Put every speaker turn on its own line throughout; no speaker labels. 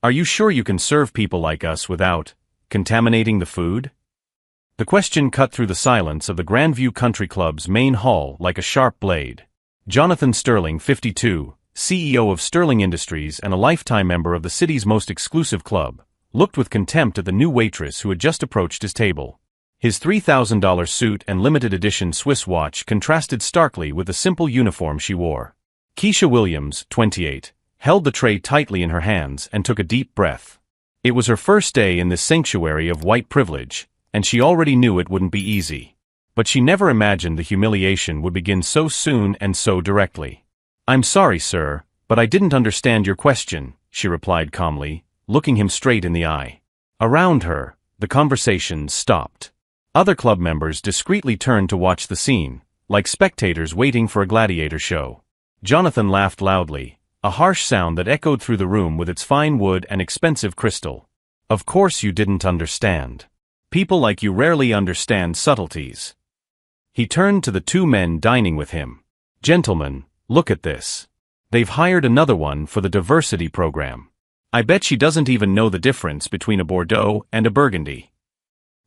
Are you sure you can serve people like us without contaminating the food? The question cut through the silence of the Grandview Country Club's main hall like a sharp blade. Jonathan Sterling, 52, CEO of Sterling Industries and a lifetime member of the city's most exclusive club, looked with contempt at the new waitress who had just approached his table. His $3,000 suit and limited edition Swiss watch contrasted starkly with the simple uniform she wore. Keisha Williams, 28, held the tray tightly in her hands and took a deep breath. It was her first day in this sanctuary of white privilege, and she already knew it wouldn't be easy. But she never imagined the humiliation would begin so soon and so directly. "I'm sorry, sir, but I didn't understand your question," she replied calmly, looking him straight in the eye. Around her, the conversation stopped. Other club members discreetly turned to watch the scene, like spectators waiting for a gladiator show. Jonathan laughed loudly, a harsh sound that echoed through the room with its fine wood and expensive crystal. "Of course you didn't understand. People like you rarely understand subtleties." He turned to the two men dining with him. "Gentlemen, look at this. They've hired another one for the diversity program. I bet she doesn't even know the difference between a Bordeaux and a Burgundy."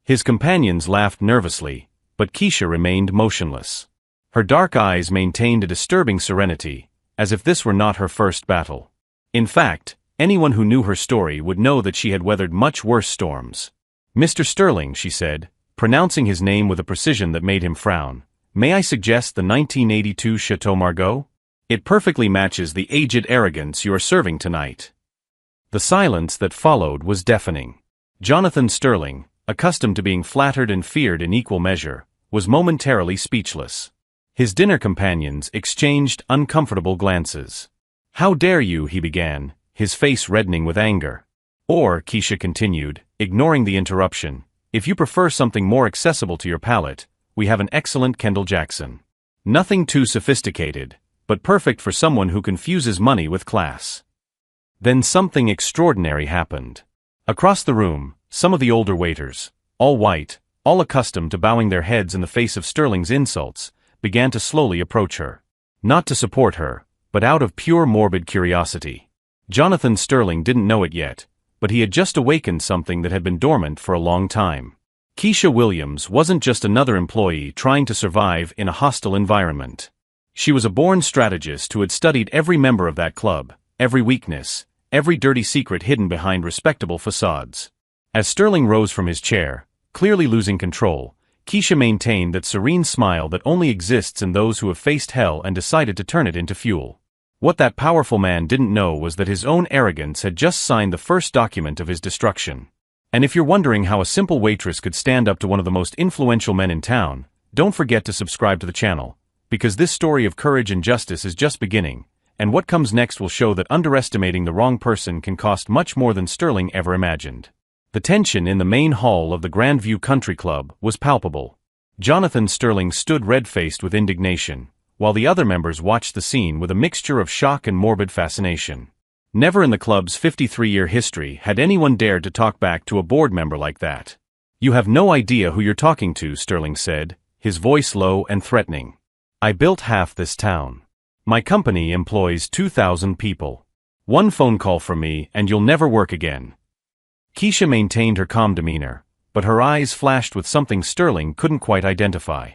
His companions laughed nervously, but Keisha remained motionless. Her dark eyes maintained a disturbing serenity, as if this were not her first battle. In fact, anyone who knew her story would know that she had weathered much worse storms. "Mr. Sterling," she said, pronouncing his name with a precision that made him frown, "may I suggest the 1982 Chateau Margaux? It perfectly matches the aged arrogance you are serving tonight." The silence that followed was deafening. Jonathan Sterling, accustomed to being flattered and feared in equal measure, was momentarily speechless. His dinner companions exchanged uncomfortable glances. "How dare you," he began, his face reddening with anger. "Or," Keisha continued, ignoring the interruption, "if you prefer something more accessible to your palate, we have an excellent Kendall Jackson. Nothing too sophisticated, but perfect for someone who confuses money with class." Then something extraordinary happened. Across the room, some of the older waiters, all white, all accustomed to bowing their heads in the face of Sterling's insults, began to slowly approach her. Not to support her, but out of pure morbid curiosity. Jonathan Sterling didn't know it yet, but he had just awakened something that had been dormant for a long time. Keisha Williams wasn't just another employee trying to survive in a hostile environment. She was a born strategist who had studied every member of that club, every weakness, every dirty secret hidden behind respectable facades. As Sterling rose from his chair, clearly losing control, Keisha maintained that serene smile that only exists in those who have faced hell and decided to turn it into fuel. What that powerful man didn't know was that his own arrogance had just signed the first document of his destruction. And if you're wondering how a simple waitress could stand up to one of the most influential men in town, don't forget to subscribe to the channel, because this story of courage and justice is just beginning, and what comes next will show that underestimating the wrong person can cost much more than Sterling ever imagined. The tension in the main hall of the Grandview Country Club was palpable. Jonathan Sterling stood red-faced with indignation, while the other members watched the scene with a mixture of shock and morbid fascination. Never in the club's 53-year history had anyone dared to talk back to a board member like that. "You have no idea who you're talking to," Sterling said, his voice low and threatening. "I built half this town. My company employs 2,000 people. One phone call from me and you'll never work again." Keisha maintained her calm demeanor, but her eyes flashed with something Sterling couldn't quite identify.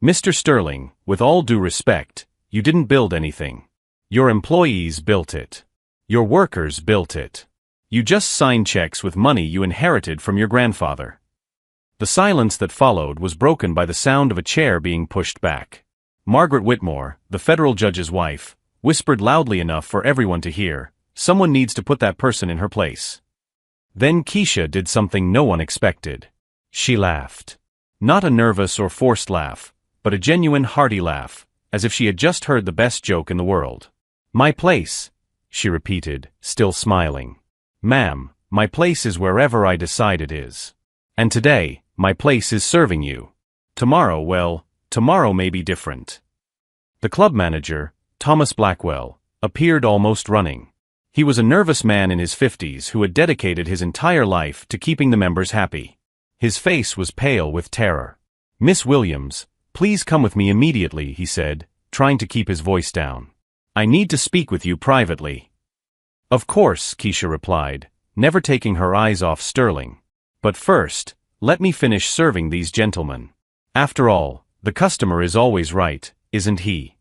"Mr. Sterling, with all due respect, you didn't build anything. Your employees built it. Your workers built it. You just signed checks with money you inherited from your grandfather." The silence that followed was broken by the sound of a chair being pushed back. Margaret Whitmore, the federal judge's wife, whispered loudly enough for everyone to hear, "Someone needs to put that person in her place." Then Keisha did something no one expected. She laughed. Not a nervous or forced laugh, but a genuine hearty laugh, as if she had just heard the best joke in the world. "My place," she repeated, still smiling. "Ma'am, my place is wherever I decide it is. And today, my place is serving you. Tomorrow, well, tomorrow may be different." The club manager, Thomas Blackwell, appeared almost running. He was a nervous man in his 50s who had dedicated his entire life to keeping the members happy. His face was pale with terror. "Miss Williams, please come with me immediately," he said, trying to keep his voice down. "I need to speak with you privately." "Of course," Keisha replied, never taking her eyes off Sterling. "But first, let me finish serving these gentlemen. After all, the customer is always right, isn't he?"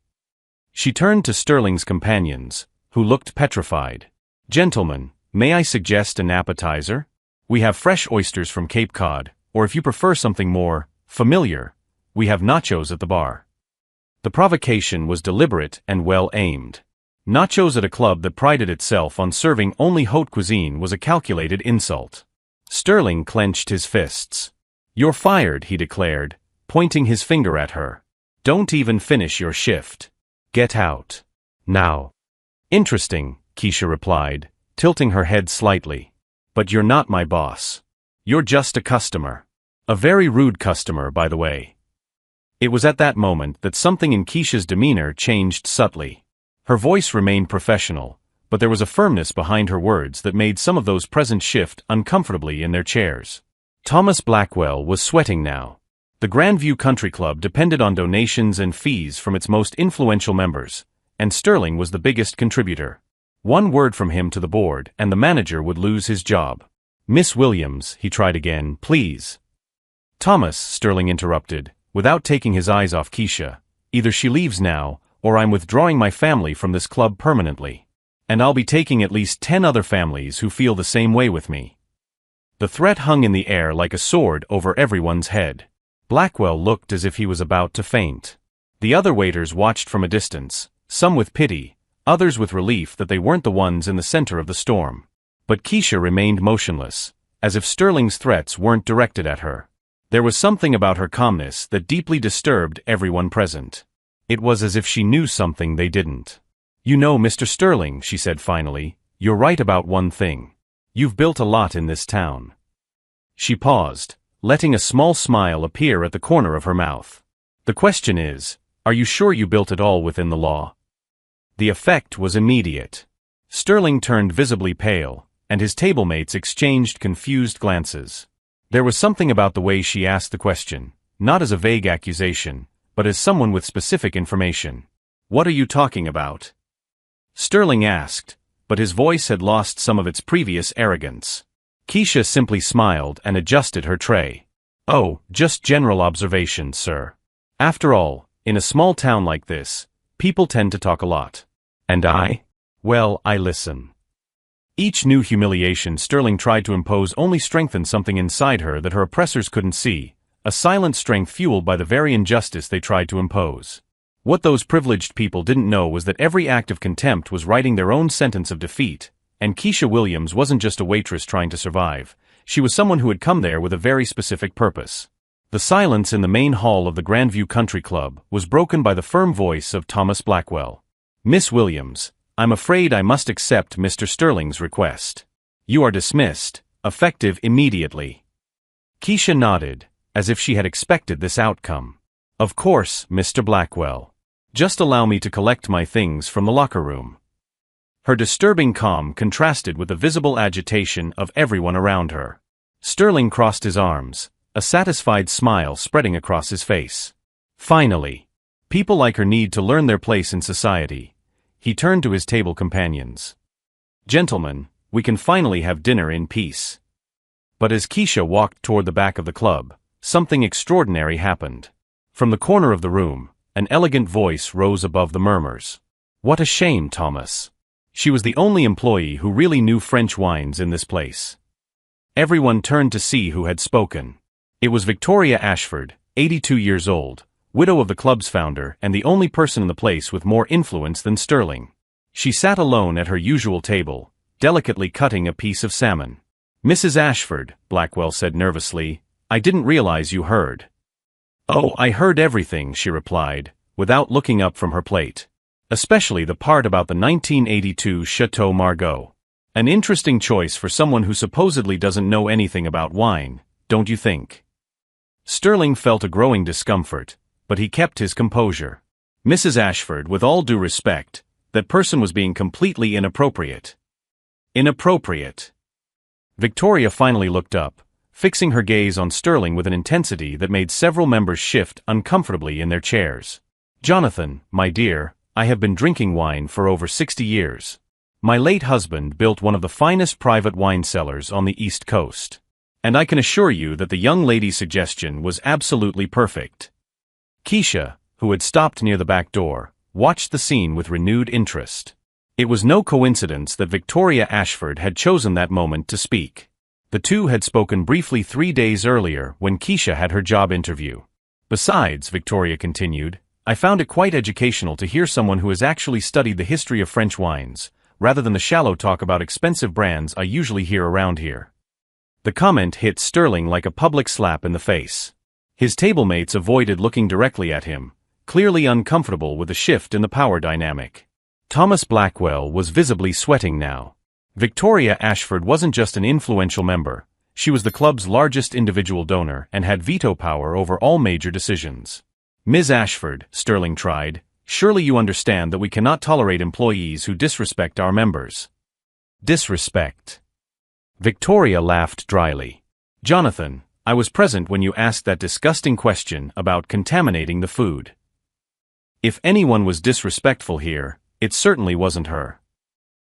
She turned to Sterling's companions, who looked petrified. "Gentlemen, may I suggest an appetizer? We have fresh oysters from Cape Cod, or if you prefer something more familiar, we have nachos at the bar." The provocation was deliberate and well aimed. Nachos at a club that prided itself on serving only haute cuisine was a calculated insult. Sterling clenched his fists. "You're fired," he declared, pointing his finger at her. "Don't even finish your shift. Get out. Now." "Interesting," Keisha replied, tilting her head slightly. "But you're not my boss. You're just a customer. A very rude customer, by the way." It was at that moment that something in Keisha's demeanor changed subtly. Her voice remained professional, but there was a firmness behind her words that made some of those present shift uncomfortably in their chairs. Thomas Blackwell was sweating now. The Grandview Country Club depended on donations and fees from its most influential members, and Sterling was the biggest contributor. One word from him to the board, and the manager would lose his job. "Miss Williams," he tried again, "please." "Thomas," Sterling interrupted, without taking his eyes off Keisha, "either she leaves now, or I'm withdrawing my family from this club permanently. And I'll be taking at least 10 other families who feel the same way with me." The threat hung in the air like a sword over everyone's head. Blackwell looked as if he was about to faint. The other waiters watched from a distance, some with pity, others with relief that they weren't the ones in the center of the storm. But Keisha remained motionless, as if Sterling's threats weren't directed at her. There was something about her calmness that deeply disturbed everyone present. It was as if she knew something they didn't. "You know, Mr. Sterling," she said finally, "you're right about one thing. You've built a lot in this town." She paused, letting a small smile appear at the corner of her mouth. "The question is, are you sure you built it all within the law?" The effect was immediate. Sterling turned visibly pale, and his tablemates exchanged confused glances. There was something about the way she asked the question, not as a vague accusation, but as someone with specific information. "What are you talking about?" Sterling asked, but his voice had lost some of its previous arrogance. Keisha simply smiled and adjusted her tray. "Oh, just general observations, sir. After all, in a small town like this, people tend to talk a lot. And well, I listen." Each new humiliation Sterling tried to impose only strengthened something inside her that her oppressors couldn't see, a silent strength fueled by the very injustice they tried to impose. What those privileged people didn't know was that every act of contempt was writing their own sentence of defeat, and Keisha Williams wasn't just a waitress trying to survive, she was someone who had come there with a very specific purpose. The silence in the main hall of the Grandview Country Club was broken by the firm voice of Thomas Blackwell. "Miss Williams, I'm afraid I must accept Mr. Sterling's request. You are dismissed, effective immediately." Keisha nodded, as if she had expected this outcome. "Of course, Mr. Blackwell. Just allow me to collect my things from the locker room." Her disturbing calm contrasted with the visible agitation of everyone around her. Sterling crossed his arms, a satisfied smile spreading across his face. Finally, people like her need to learn their place in society. He turned to his table companions. "Gentlemen, we can finally have dinner in peace." But as Keisha walked toward the back of the club, something extraordinary happened. From the corner of the room, an elegant voice rose above the murmurs. "What a shame, Thomas." She was the only employee who really knew French wines in this place. Everyone turned to see who had spoken. It was Victoria Ashford, 82 years old, widow of the club's founder and the only person in the place with more influence than Sterling. She sat alone at her usual table, delicately cutting a piece of salmon. "Mrs. Ashford," Blackwell said nervously, "I didn't realize you heard." "Oh, I heard everything," she replied, without looking up from her plate. "Especially the part about the 1982 Chateau Margaux. An interesting choice for someone who supposedly doesn't know anything about wine, don't you think?" Sterling felt a growing discomfort, but he kept his composure. "Mrs. Ashford, with all due respect, that person was being completely inappropriate." Inappropriate. Victoria finally looked up, fixing her gaze on Sterling with an intensity that made several members shift uncomfortably in their chairs. "Jonathan, my dear, I have been drinking wine for over 60 years. My late husband built one of the finest private wine cellars on the East Coast. And I can assure you that the young lady's suggestion was absolutely perfect. Keisha, who had stopped near the back door, watched the scene with renewed interest. It was no coincidence that Victoria Ashford had chosen that moment to speak. The two had spoken briefly 3 days earlier when Keisha had her job interview. Besides, Victoria continued, I found it quite educational to hear someone who has actually studied the history of French wines, rather than the shallow talk about expensive brands I usually hear around here. The comment hit Sterling like a public slap in the face. His tablemates avoided looking directly at him, clearly uncomfortable with the shift in the power dynamic. Thomas Blackwell was visibly sweating now. Victoria Ashford wasn't just an influential member, she was the club's largest individual donor and had veto power over all major decisions. Ms. Ashford, Sterling tried, surely you understand that we cannot tolerate employees who disrespect our members. Disrespect. Victoria laughed dryly. Jonathan, I was present when you asked that disgusting question about contaminating the food. If anyone was disrespectful here, it certainly wasn't her.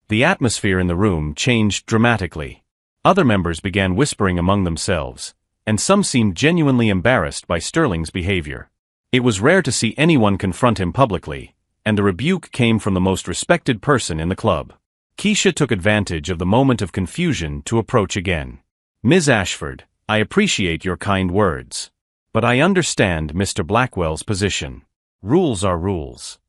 The atmosphere in the room changed dramatically. Other members began whispering among themselves, and some seemed genuinely embarrassed by Sterling's behavior. It was rare to see anyone confront him publicly, and the rebuke came from the most respected person in the club. Keisha took advantage of the moment of confusion to approach again. Ms. Ashford, I appreciate your kind words. But I understand Mr. Blackwell's position. Rules are rules.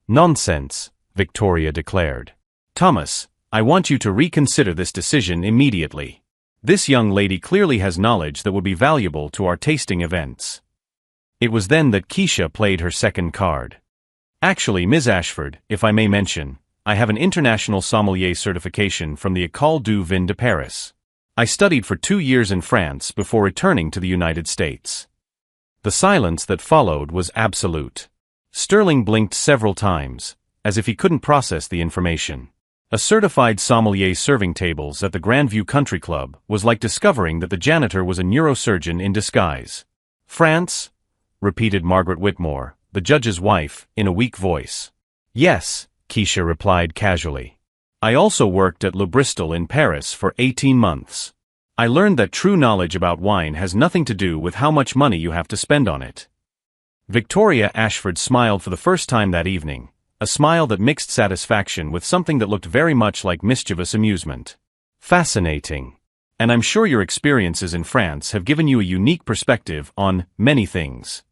Nonsense, Victoria declared. Thomas, I want you to reconsider this decision immediately. This young lady clearly has knowledge that would be valuable to our tasting events. It was then that Keisha played her second card. Actually, Ms. Ashford, if I may mention, I have an international sommelier certification from the École du Vin de Paris. I studied for 2 years in France before returning to the United States. The silence that followed was absolute. Sterling blinked several times, as if he couldn't process the information. A certified sommelier serving tables at the Grandview Country Club was like discovering that the janitor was a neurosurgeon in disguise. France? Repeated Margaret Whitmore, the judge's wife, in a weak voice. Yes, Keisha replied casually. I also worked at Le Bristol in Paris for 18 months. I learned that true knowledge about wine has nothing to do with how much money you have to spend on it. Victoria Ashford smiled for the first time that evening, a smile that mixed satisfaction with something that looked very much like mischievous amusement. Fascinating. And I'm sure your experiences in France have given you a unique perspective on many things.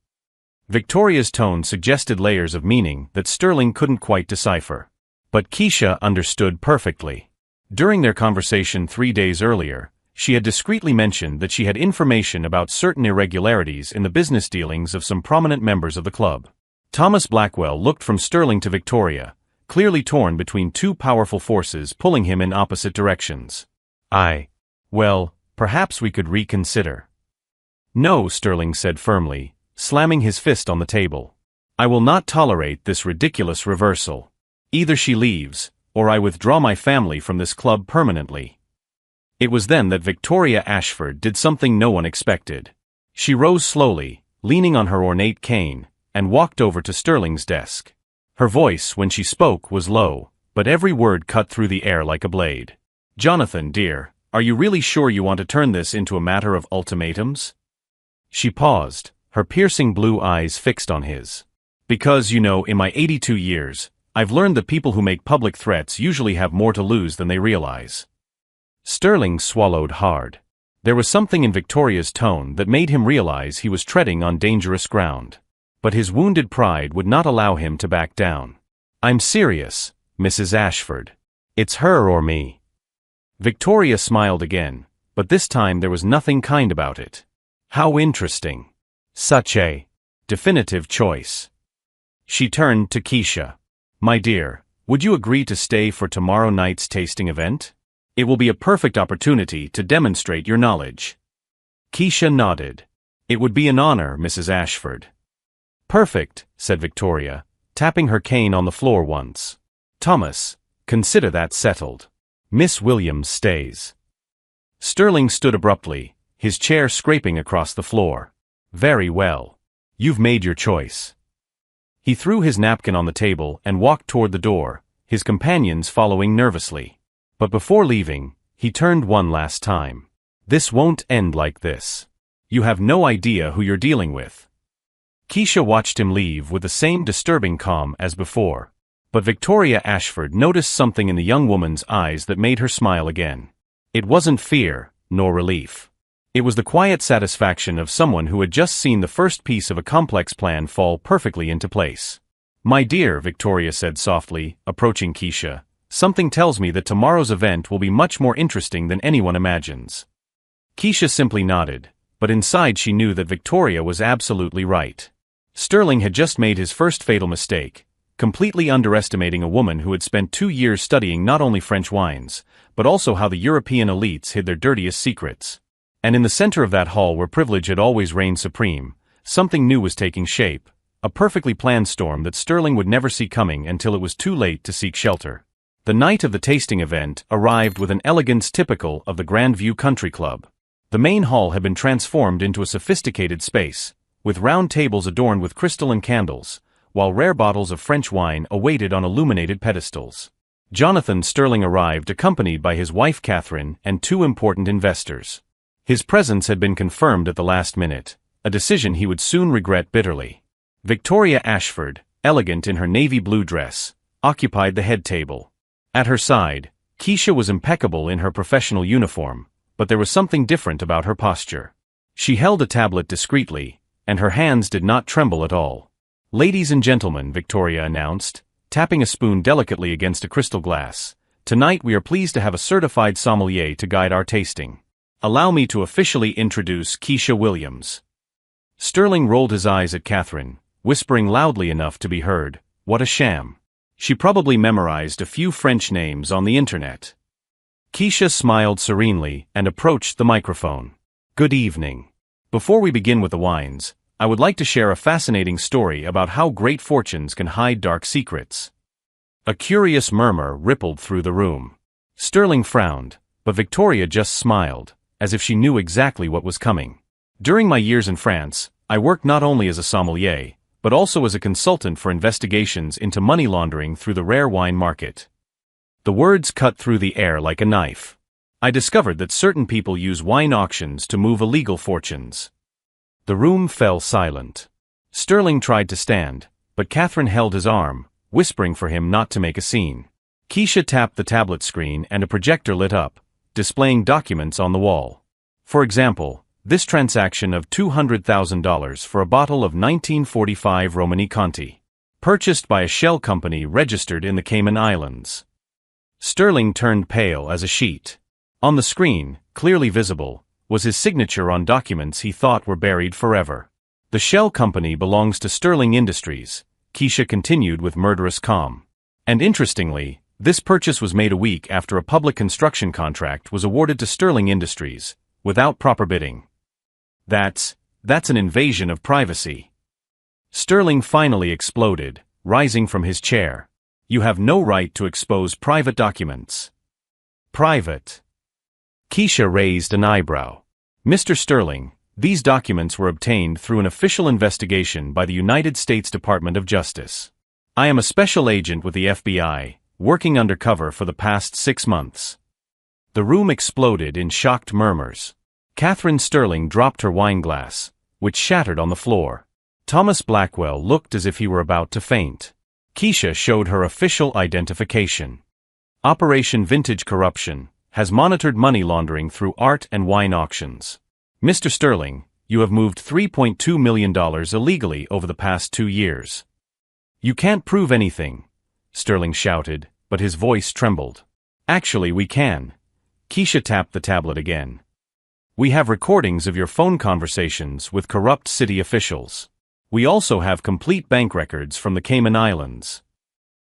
Victoria's tone suggested layers of meaning that Sterling couldn't quite decipher. But Keisha understood perfectly. During their conversation 3 days earlier, she had discreetly mentioned that she had information about certain irregularities in the business dealings of some prominent members of the club. Thomas Blackwell looked from Sterling to Victoria, clearly torn between two powerful forces pulling him in opposite directions. Well, perhaps we could reconsider. No, Sterling said firmly, slamming his fist on the table. I will not tolerate this ridiculous reversal. Either she leaves, or I withdraw my family from this club permanently. It was then that Victoria Ashford did something no one expected. She rose slowly, leaning on her ornate cane, and walked over to Sterling's desk. Her voice, when she spoke, was low, but every word cut through the air like a blade. Jonathan, dear, are you really sure you want to turn this into a matter of ultimatums? She paused, her piercing blue eyes fixed on his. Because, you know, in my 82 years, I've learned that people who make public threats usually have more to lose than they realize. Sterling swallowed hard. There was something in Victoria's tone that made him realize he was treading on dangerous ground. But his wounded pride would not allow him to back down. I'm serious, Mrs. Ashford. It's her or me. Victoria smiled again, but this time there was nothing kind about it. How interesting. Such a definitive choice. She turned to Keisha. My dear, would you agree to stay for tomorrow night's tasting event? It will be a perfect opportunity to demonstrate your knowledge. Keisha nodded. It would be an honor, Mrs. Ashford. Perfect, said Victoria, tapping her cane on the floor once. Thomas, consider that settled. Miss Williams stays. Sterling stood abruptly, his chair scraping across the floor. Very well. You've made your choice. He threw his napkin on the table and walked toward the door, his companions following nervously. But before leaving, he turned one last time. "This won't end like this. You have no idea who you're dealing with." Keisha watched him leave with the same disturbing calm as before. But Victoria Ashford noticed something in the young woman's eyes that made her smile again. It wasn't fear, nor relief. It was the quiet satisfaction of someone who had just seen the first piece of a complex plan fall perfectly into place. "My dear," Victoria said softly, approaching Keisha, "something tells me that tomorrow's event will be much more interesting than anyone imagines." Keisha simply nodded, but inside she knew that Victoria was absolutely right. Sterling had just made his first fatal mistake, completely underestimating a woman who had spent 2 years studying not only French wines, but also how the European elites hid their dirtiest secrets. And in the center of that hall where privilege had always reigned supreme, something new was taking shape, a perfectly planned storm that Sterling would never see coming until it was too late to seek shelter. The night of the tasting event arrived with an elegance typical of the Grandview Country Club. The main hall had been transformed into a sophisticated space, with round tables adorned with crystal and candles, while rare bottles of French wine awaited on illuminated pedestals. Jonathan Sterling arrived accompanied by his wife Catherine and 2 important investors. His presence had been confirmed at the last minute, a decision he would soon regret bitterly. Victoria Ashford, elegant in her navy blue dress, occupied the head table. At her side, Keisha was impeccable in her professional uniform, but there was something different about her posture. She held a tablet discreetly, and her hands did not tremble at all. "Ladies and gentlemen," Victoria announced, tapping a spoon delicately against a crystal glass, "tonight we are pleased to have a certified sommelier to guide our tasting. Allow me to officially introduce Keisha Williams." Sterling rolled his eyes at Catherine, whispering loudly enough to be heard, "What a sham. She probably memorized a few French names on the internet." Keisha smiled serenely and approached the microphone. "Good evening. Before we begin with the wines, I would like to share a fascinating story about how great fortunes can hide dark secrets." A curious murmur rippled through the room. Sterling frowned, but Victoria just smiled, as if she knew exactly what was coming. "During my years in France, I worked not only as a sommelier, but also as a consultant for investigations into money laundering through the rare wine market." The words cut through the air like a knife. "I discovered that certain people use wine auctions to move illegal fortunes." The room fell silent. Sterling tried to stand, but Catherine held his arm, whispering for him not to make a scene. Keisha tapped the tablet screen and a projector lit up, displaying documents on the wall. For example, this transaction of $200,000 for a bottle of 1945 Romani Conti, purchased by a shell company registered in the Cayman Islands. Sterling turned pale as a sheet. On the screen, clearly visible, was his signature on documents he thought were buried forever. "The shell company belongs to Sterling Industries," Keisha continued with murderous calm. "And interestingly, this purchase was made a week after a public construction contract was awarded to Sterling Industries, without proper bidding. That's an invasion of privacy." Sterling finally exploded, rising from his chair. "You have no right to expose private documents." "Private?" Keisha raised an eyebrow. "Mr. Sterling, these documents were obtained through an official investigation by the United States Department of Justice. I am a special agent with the FBI, working undercover for the past 6 months." The room exploded in shocked murmurs. Catherine Sterling dropped her wine glass, which shattered on the floor. Thomas Blackwell looked as if he were about to faint. Keisha showed her official identification. "Operation Vintage Corruption has monitored money laundering through art and wine auctions. Mr. Sterling, you have moved $3.2 million illegally over the past 2 years." "You can't prove anything," Sterling shouted, but his voice trembled. "Actually, we can." Keisha tapped the tablet again. "We have recordings of your phone conversations with corrupt city officials. We also have complete bank records from the Cayman Islands."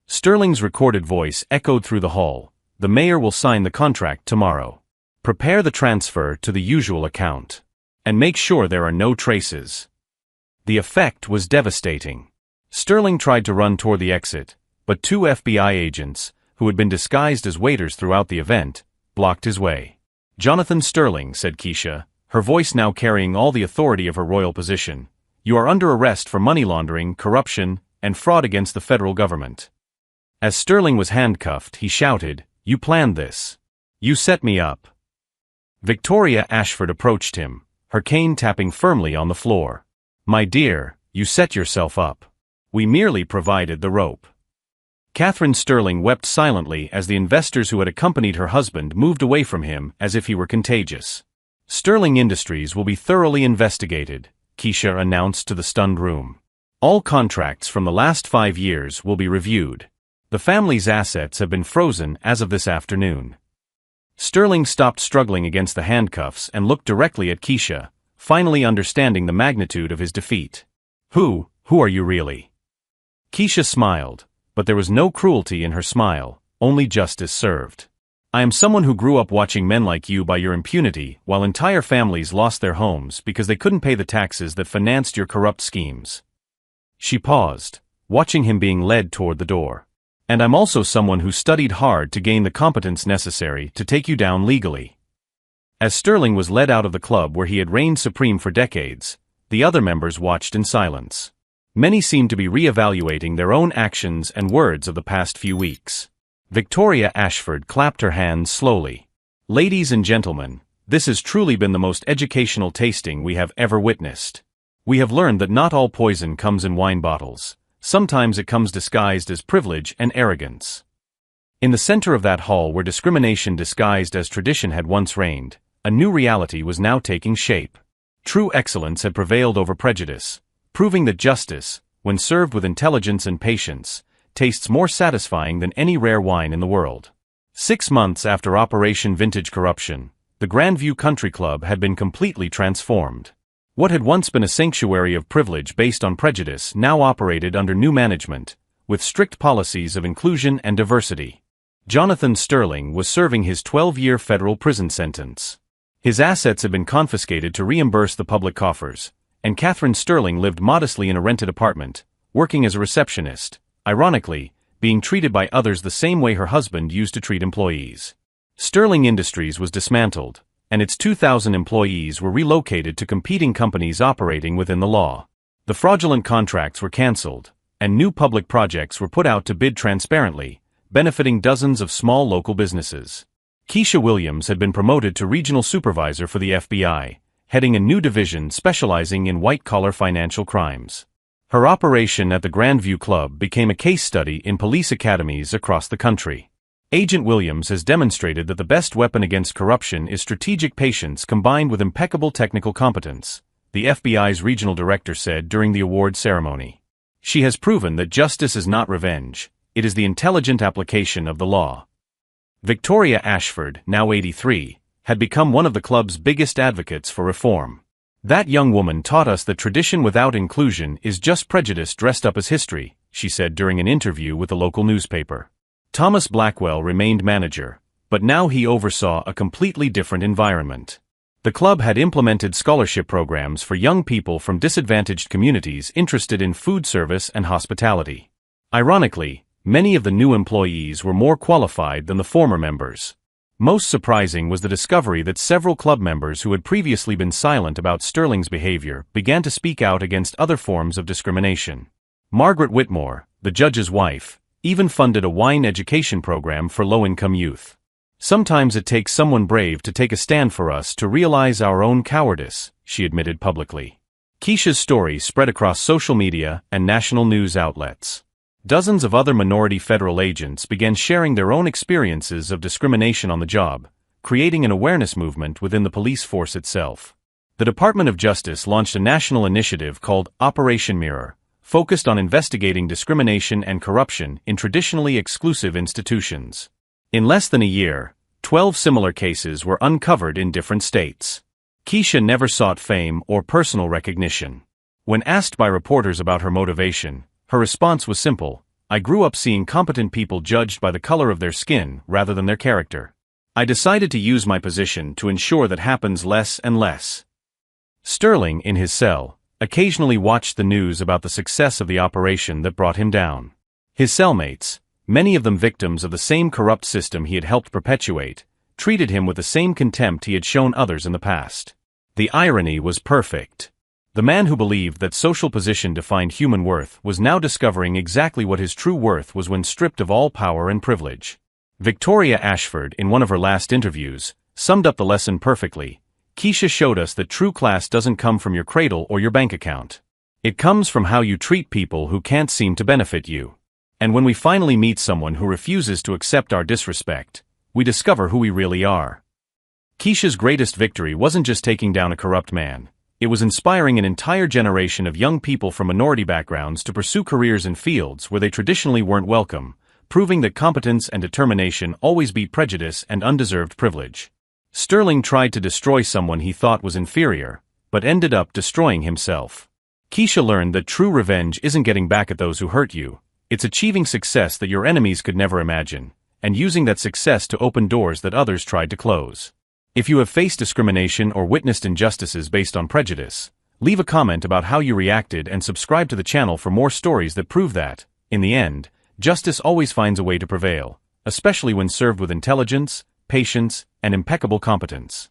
Sterling's recorded voice echoed through the hall. "The mayor will sign the contract tomorrow. Prepare the transfer to the usual account. And make sure there are no traces." The effect was devastating. Sterling tried to run toward the exit, but 2 FBI agents, who had been disguised as waiters throughout the event, blocked his way. "Jonathan Sterling," said Keisha, her voice now carrying all the authority of her royal position, "you are under arrest for money laundering, corruption, and fraud against the federal government." As Sterling was handcuffed, he shouted, "You planned this. You set me up." Victoria Ashford approached him, her cane tapping firmly on the floor. "My dear, you set yourself up. We merely provided the rope." Catherine Sterling wept silently as the investors who had accompanied her husband moved away from him as if he were contagious. "Sterling Industries will be thoroughly investigated," Keisha announced to the stunned room. "All contracts from the last 5 years will be reviewed. The family's assets have been frozen as of this afternoon." Sterling stopped struggling against the handcuffs and looked directly at Keisha, finally understanding the magnitude of his defeat. Who are you really?" Keisha smiled, but there was no cruelty in her smile, only justice served. "I am someone who grew up watching men like you by your impunity while entire families lost their homes because they couldn't pay the taxes that financed your corrupt schemes." She paused, watching him being led toward the door. "And I'm also someone who studied hard to gain the competence necessary to take you down legally." As Sterling was led out of the club where he had reigned supreme for decades, the other members watched in silence. Many seemed to be re-evaluating their own actions and words of the past few weeks. Victoria Ashford clapped her hands slowly. "Ladies and gentlemen, this has truly been the most educational tasting we have ever witnessed. We have learned that not all poison comes in wine bottles. Sometimes it comes disguised as privilege and arrogance." In the center of that hall where discrimination disguised as tradition had once reigned, a new reality was now taking shape. True excellence had prevailed over prejudice, proving that justice, when served with intelligence and patience, tastes more satisfying than any rare wine in the world. 6 months after Operation Vintage Corruption, the Grandview Country Club had been completely transformed. What had once been a sanctuary of privilege based on prejudice now operated under new management, with strict policies of inclusion and diversity. Jonathan Sterling was serving his 12-year federal prison sentence. His assets had been confiscated to reimburse the public coffers, and Catherine Sterling lived modestly in a rented apartment, working as a receptionist, ironically, being treated by others the same way her husband used to treat employees. Sterling Industries was dismantled, and its 2,000 employees were relocated to competing companies operating within the law. The fraudulent contracts were cancelled, and new public projects were put out to bid transparently, benefiting dozens of small local businesses. Keisha Williams had been promoted to regional supervisor for the FBI, heading a new division specializing in white-collar financial crimes. Her operation at the Grandview Club became a case study in police academies across the country. Agent Williams has demonstrated that the best weapon against corruption is strategic patience combined with impeccable technical competence, the FBI's regional director said during the award ceremony. She has proven that justice is not revenge, it is the intelligent application of the law. Victoria Ashford, now 83, had become one of the club's biggest advocates for reform. "That young woman taught us that tradition without inclusion is just prejudice dressed up as history," she said during an interview with the local newspaper. Thomas Blackwell remained manager, but now he oversaw a completely different environment. The club had implemented scholarship programs for young people from disadvantaged communities interested in food service and hospitality. Ironically, many of the new employees were more qualified than the former members. Most surprising was the discovery that several club members who had previously been silent about Sterling's behavior began to speak out against other forms of discrimination. Margaret Whitmore, the judge's wife, even funded a wine education program for low-income youth. "Sometimes it takes someone brave to take a stand for us to realize our own cowardice," she admitted publicly. Keisha's story spread across social media and national news outlets. Dozens of other minority federal agents began sharing their own experiences of discrimination on the job, creating an awareness movement within the police force itself. The Department of Justice launched a national initiative called Operation Mirror, focused on investigating discrimination and corruption in traditionally exclusive institutions. In less than a year, 12 similar cases were uncovered in different states. Keisha never sought fame or personal recognition. When asked by reporters about her motivation, her response was simple: "I grew up seeing competent people judged by the color of their skin rather than their character. I decided to use my position to ensure that happens less and less." Sterling, in his cell, occasionally watched the news about the success of the operation that brought him down. His cellmates, many of them victims of the same corrupt system he had helped perpetuate, treated him with the same contempt he had shown others in the past. The irony was perfect. The man who believed that social position defined human worth was now discovering exactly what his true worth was when stripped of all power and privilege. Victoria Ashford, in one of her last interviews, summed up the lesson perfectly. Keisha showed us that true class doesn't come from your cradle or your bank account. It comes from how you treat people who can't seem to benefit you. And when we finally meet someone who refuses to accept our disrespect, we discover who we really are. Keisha's greatest victory wasn't just taking down a corrupt man. It was inspiring an entire generation of young people from minority backgrounds to pursue careers in fields where they traditionally weren't welcome, proving that competence and determination always beat prejudice and undeserved privilege. Sterling tried to destroy someone he thought was inferior, but ended up destroying himself. Keisha learned that true revenge isn't getting back at those who hurt you, it's achieving success that your enemies could never imagine, and using that success to open doors that others tried to close. If you have faced discrimination or witnessed injustices based on prejudice, leave a comment about how you reacted and subscribe to the channel for more stories that prove that, in the end, justice always finds a way to prevail, especially when served with intelligence, patience, and impeccable competence.